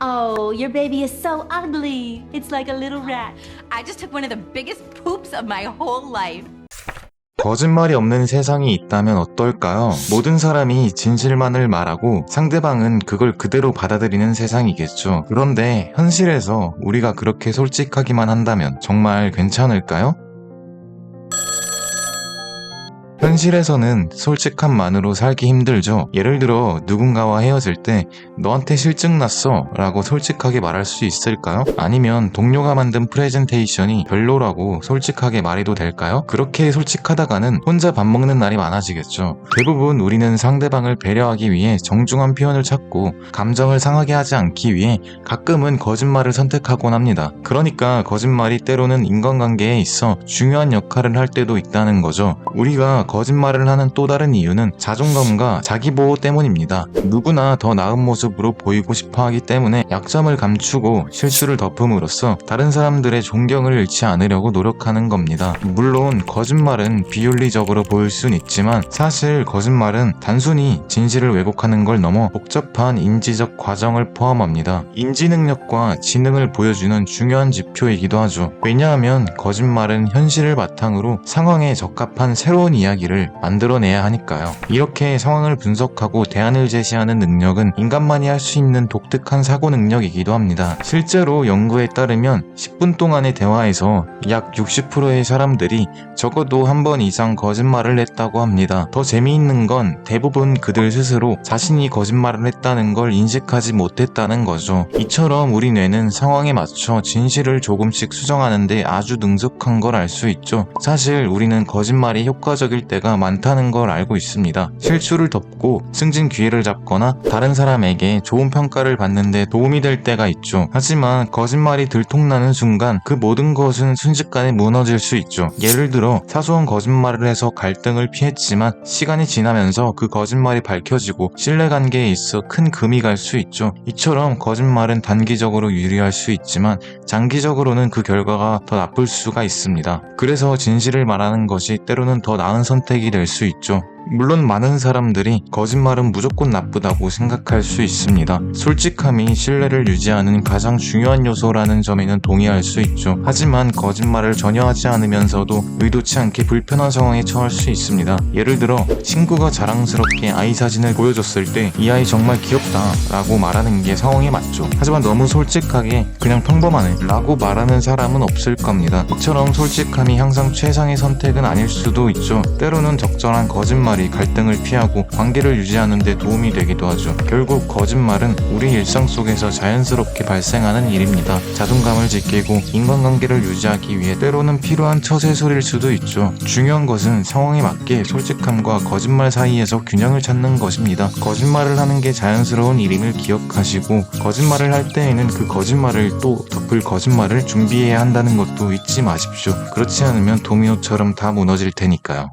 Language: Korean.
Oh, your baby is so ugly. It's like a little rat. I just took one of the biggest poops of my whole life. 거짓말이 없는 세상이 있다면 어떨까요? 모든 사람이 진실만을 말하고 상대방은 그걸 그대로 받아들이는 세상이겠죠. 그런데 현실에서 우리가 그렇게 솔직하기만 한다면 정말 괜찮을까요? 현실에서는 솔직함만으로 살기 힘들죠. 예를 들어 누군가와 헤어질 때 너한테 실증 났어 라고 솔직하게 말할 수 있을까요? 아니면 동료가 만든 프레젠테이션이 별로라고 솔직하게 말해도 될까요? 그렇게 솔직하다가는 혼자 밥 먹는 날이 많아지겠죠. 대부분 우리는 상대방을 배려하기 위해 정중한 표현을 찾고 감정을 상하게 하지 않기 위해 가끔은 거짓말을 선택하곤 합니다. 그러니까 거짓말이 때로는 인간관계에 있어 중요한 역할을 할 때도 있다는 거죠. 우리가 거짓말을 하는 또 다른 이유는 자존감과 자기보호 때문입니다. 누구나 더 나은 모습으로 보이고 싶어 하기 때문에 약점을 감추고 실수를 덮음으로써 다른 사람들의 존경을 잃지 않으려고 노력하는 겁니다. 물론 거짓말은 비윤리적으로 보일 순 있지만 사실 거짓말은 단순히 진실을 왜곡하는 걸 넘어 복잡한 인지적 과정을 포함합니다. 인지 능력과 지능을 보여주는 중요한 지표이기도 하죠. 왜냐하면 거짓말은 현실을 바탕으로 상황에 적합한 새로운 이야기를 만들어내야 하니까요. 이렇게 상황을 분석하고 대안을 제시하는 능력은 인간만이 할 수 있는 독특한 사고 능력이기도 합니다. 실제로 연구에 따르면 10분 동안의 대화에서 약 60%의 사람들이 적어도 한 번 이상 거짓말을 했다고 합니다. 더 재미있는 건 대부분 그들 스스로 자신이 거짓말을 했다는 걸 인식하지 못했다는 거죠. 이처럼 우리 뇌는 상황에 맞춰 진실을 조금씩 수정하는데 아주 능숙한 걸 알 수 있죠. 사실 우리는 거짓말이 효과적일 때가 많다는 걸 알고 있습니다. 실수를 덮고 승진 기회를 잡거나 다른 사람에게 좋은 평가를 받는데 도움이 될 때가 있죠. 하지만 거짓말이 들통나는 순간 그 모든 것은 순식간에 무너질 수 있죠. 예를 들어 사소한 거짓말을 해서 갈등을 피했지만 시간이 지나면서 그 거짓말이 밝혀지고 신뢰관계에 있어 큰 금이 갈 수 있죠. 이처럼 거짓말은 단기적으로 유리할 수 있지만 장기적으로는 그 결과가 더 나쁠 수가 있습니다. 그래서 진실을 말하는 것이 때로는 더 나은 선택이 될 수 있죠. 물론 많은 사람들이 거짓말은 무조건 나쁘다고 생각할 수 있습니다. 솔직함이 신뢰를 유지하는 가장 중요한 요소라는 점에는 동의할 수 있죠. 하지만 거짓말을 전혀 하지 않으면서도 의도치 않게 불편한 상황에 처할 수 있습니다. 예를 들어 친구가 자랑스럽게 아이 사진을 보여줬을 때 이 아이 정말 귀엽다 라고 말하는 게 상황에 맞죠. 하지만 너무 솔직하게 그냥 평범하네 라고 말하는 사람은 없을 겁니다. 이처럼 솔직함이 항상 최상의 선택은 아닐 수도 있죠. 때로는 적절한 거짓말이 갈등을 피하고 관계를 유지하는 데 도움이 되기도 하죠. 결국 거짓말은 우리 일상 속에서 자연스럽게 발생하는 일입니다. 자존감을 지키고 인간관계를 유지하기 위해 때로는 필요한 처세술일 수도 있죠. 중요한 것은 상황에 맞게 솔직함과 거짓말 사이에서 균형을 찾는 것입니다. 거짓말을 하는 게 자연스러운 일임을 기억하시고 거짓말을 할 때에는 그 거짓말을 또 덮을 거짓말을 준비해야 한다는 것도 잊지 마십시오. 그렇지 않으면 도미노처럼 다 무너질 테니까요.